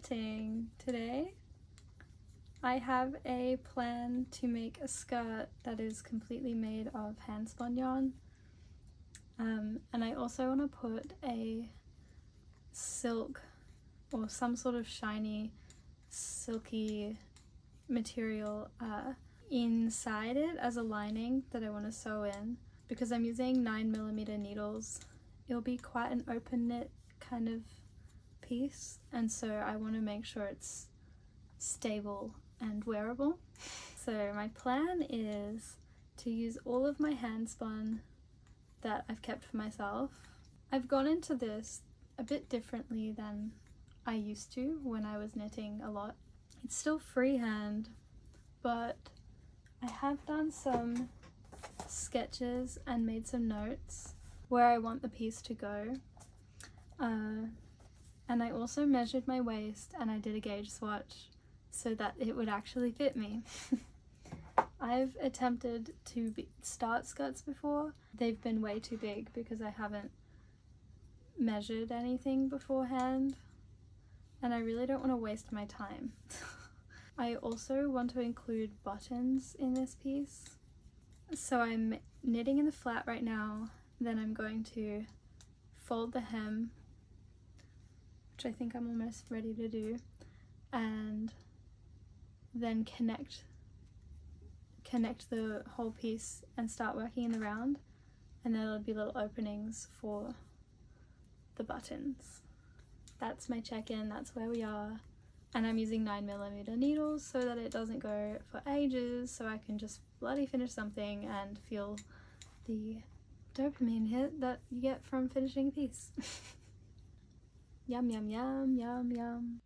knitting today. I have a plan to make a skirt that is completely made of handspun yarn, and I also want to put a silk or some sort of shiny silky material inside it as a lining that I want to sew in. Because I'm using 9mm needles, it'll be quite an open knit kind of piece, and so I want to make sure it's stable and wearable. So my plan is to use all of my handspun that I've kept for myself. I've gone into this a bit differently than I used to when I was knitting a lot. It's still freehand, but I have done some sketches and made some notes where I want the piece to go. And I also measured my waist and I did a gauge swatch so that it would actually fit me. I've attempted to start skirts before. They've been way too big because I haven't measured anything beforehand, and I really don't want to waste my time. I also want to include buttons in this piece. So I'm knitting in the flat right now, then I'm going to fold the hem, which I think I'm almost ready to do, and then connect the whole piece and start working in the round, and there'll be little openings for the buttons. That's my check-in, that's where we are. And I'm using 9mm needles so that it doesn't go for ages, so I can just bloody finish something and feel the dopamine hit that you get from finishing a piece. Yum yum yum yum yum.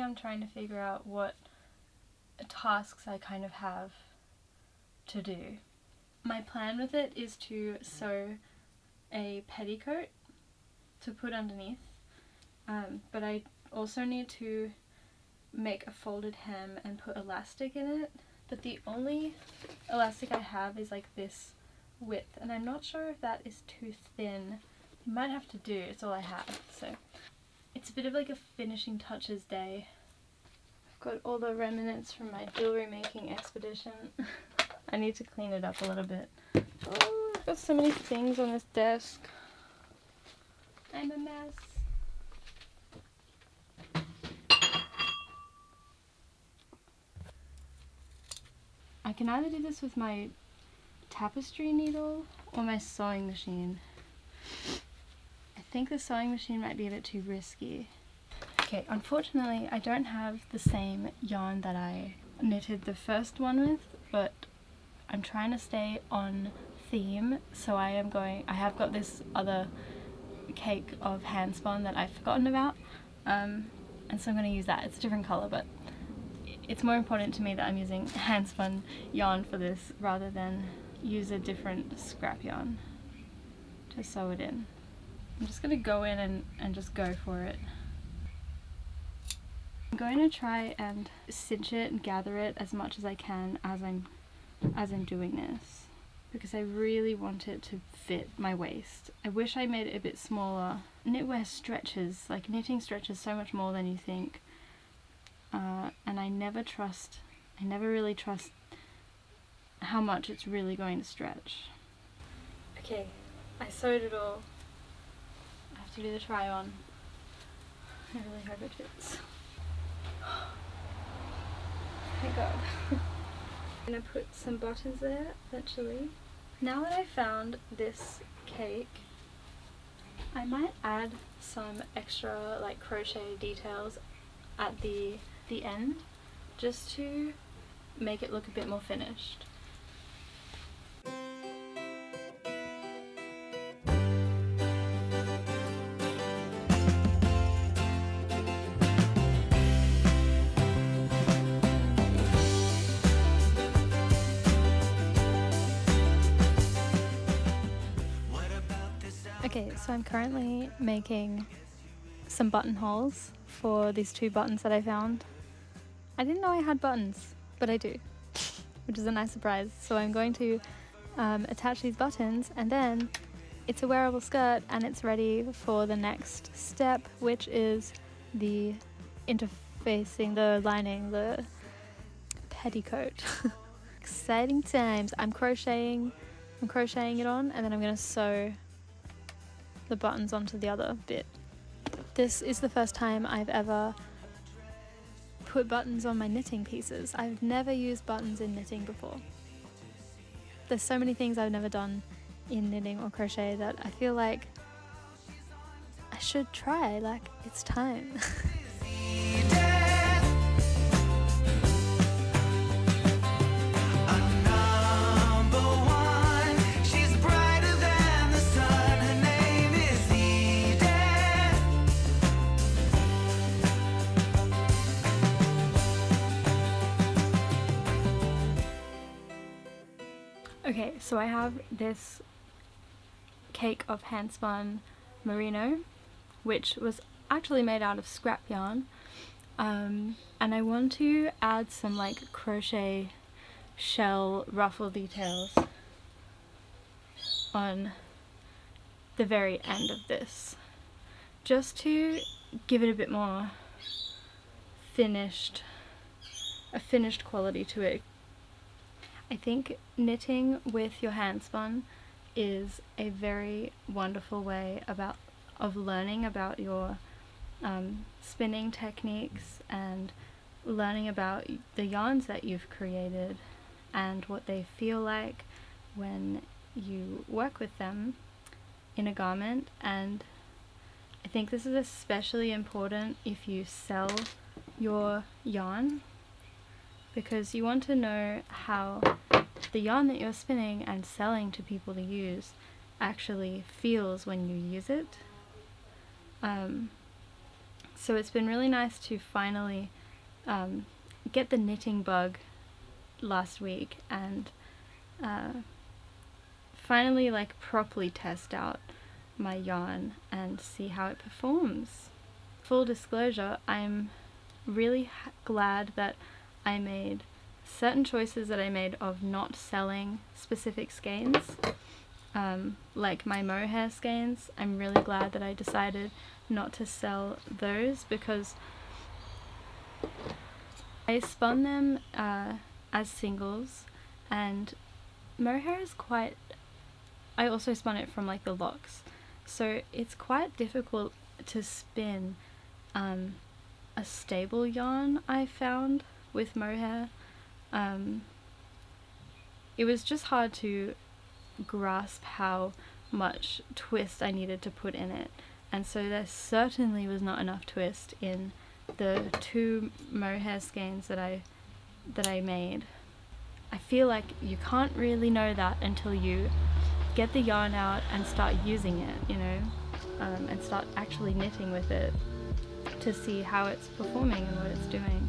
I'm trying to figure out what tasks I kind of have to do. My plan with it is to sew a petticoat to put underneath, but I also need to make a folded hem and put elastic in it, but the only elastic I have is like this width, and I'm not sure if that is too thin. You might have to do, it's all I have, so it's a bit of like a finishing touches day. Got all the remnants from my jewelry making expedition. I need to clean it up a little bit. Oh, I've got so many things on this desk. I'm a mess. I can either do this with my tapestry needle or my sewing machine. I think the sewing machine might be a bit too risky. Okay, unfortunately I don't have the same yarn that I knitted the first one with, but I'm trying to stay on theme, so I have got this other cake of handspun that I've forgotten about, and so I'm going to use that. It's a different colour, but it's more important to me that I'm using handspun yarn for this rather than use a different scrap yarn to sew it in. I'm just going to go in and just go for it. I'm going to try and cinch it and gather it as much as I can as I'm doing this, because I really want it to fit my waist. I wish I made it a bit smaller. Knitwear stretches, like knitting stretches so much more than you think, and I never really trust how much it's really going to stretch. Okay, I sewed it all. I have to do the try on. I really hope it fits. Thank God. I'm gonna put some buttons there eventually. Now that I found this cake, I might add some extra like crochet details at the end just to make it look a bit more finished. Okay, so I'm currently making some buttonholes for these 2 buttons that I found. I didn't know I had buttons, but I do, which is a nice surprise. So I'm going to attach these buttons, and then it's a wearable skirt and it's ready for the next step, which is the interfacing, the lining, the petticoat. Exciting times. I'm crocheting it on, and then I'm going to sew the buttons onto the other bit. This is the first time I've ever put buttons on my knitting pieces. I've never used buttons in knitting before. There's so many things I've never done in knitting or crochet that I feel like I should try, like it's time. Okay, so I have this cake of handspun merino, which was actually made out of scrap yarn, and I want to add some like crochet shell ruffle details on the very end of this, just to give it a bit more a finished quality to it. I think knitting with your handspun is a very wonderful way of learning about your spinning techniques and learning about the yarns that you've created and what they feel like when you work with them in a garment. And I think this is especially important if you sell your yarn, because you want to know how the yarn that you're spinning and selling to people to use actually feels when you use it. So it's been really nice to finally get the knitting bug last week and finally like properly test out my yarn and see how it performs. Full disclosure, I'm really glad that I made certain choices that I made of not selling specific skeins, like my mohair skeins. I'm really glad that I decided not to sell those, because I spun them as singles, and mohair is quite, I also spun it from like the locks, so it's quite difficult to spin a stable yarn, I found, with mohair. It was just hard to grasp how much twist I needed to put in it, and so there certainly was not enough twist in the 2 mohair skeins that I made. I feel like you can't really know that until you get the yarn out and start using it, you know, and start actually knitting with it to see how it's performing and what it's doing.